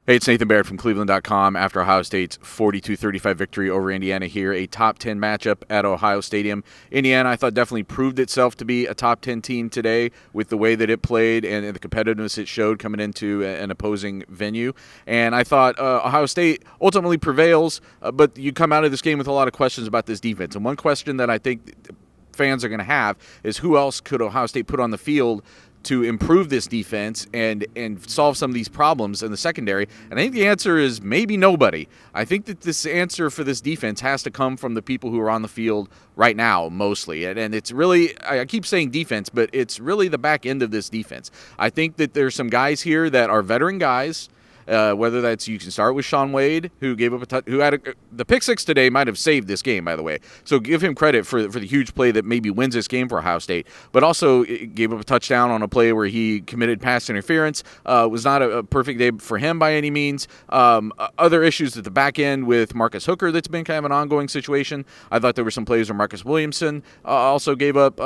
Hey, it's Nathan Baird from cleveland.com after Ohio State's 42-35 victory over Indiana here, a top 10 matchup at Ohio Stadium. Indiana, I thought, definitely proved itself to be a top 10 team today with the way that it played and the competitiveness it showed coming into an opposing venue. And I thought Ohio State ultimately prevails, but you come out of this game with a lot of questions about this defense. And one question that I think fans are going to have is who else could Ohio State put on the field to improve this defense and solve some of these problems in the secondary? And I think the answer is maybe nobody. I think that this answer for this defense has to come from the people who are on the field right now, mostly. And it's really, I keep saying defense, but it's really the back end of this defense. I think that there's some guys here that are veteran guys. Whether that's, you can start with Shaun Wade, who gave up the pick six today might have saved this game, by the way. So give him credit for the huge play that maybe wins this game for Ohio State. But also gave up a touchdown on a play where he committed pass interference. Was not a perfect day for him by any means. Other issues at the back end with Marcus Hooker that's been kind of an ongoing situation. I thought there were some plays where Marcus Williamson also gave up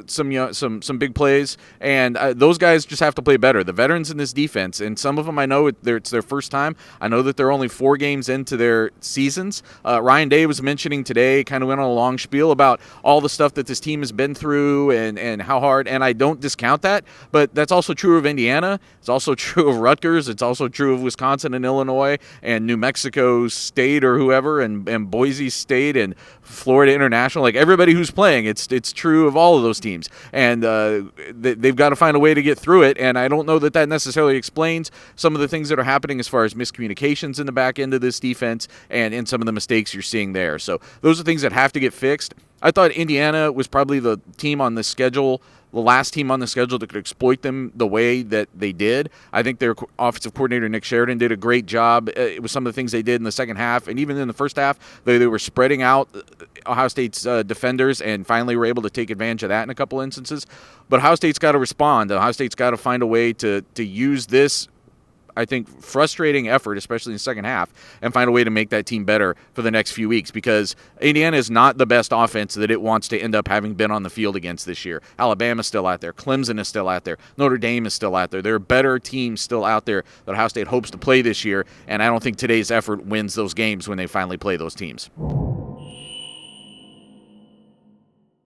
some big plays, and those guys just have to play better. The veterans in this defense, and some of them I know it's their first time. I know that they're only 4 games into their seasons. Ryan Day was mentioning today, kind of went on a long spiel about all the stuff that this team has been through and how hard, and I don't discount that, but that's also true of Indiana. It's also true of Rutgers. It's also true of Wisconsin and Illinois and New Mexico State or whoever, and Boise State and Florida International. Like, everybody who's playing, it's true of all of those teams, and they've got to find a way to get through it, and I don't know that necessarily explains some of the things that are happening as far as miscommunications in the back end of this defense and in some of the mistakes you're seeing there. So those are things that have to get fixed. I thought Indiana was probably the team on the schedule, the last team on the schedule that could exploit them the way that they did. I think their offensive coordinator, Nick Sheridan, did a great job. It was some of the things they did in the second half, and even in the first half, they were spreading out Ohio State's defenders and finally were able to take advantage of that in a couple instances. But Ohio State's got to respond. Ohio State's got to find a way to use this, I think, frustrating effort, especially in the second half, and find a way to make that team better for the next few weeks, because Indiana is not the best offense that it wants to end up having been on the field against this year. Alabama's still out there. Clemson is still out there. Notre Dame is still out there. There are better teams still out there that Ohio State hopes to play this year, and I don't think today's effort wins those games when they finally play those teams.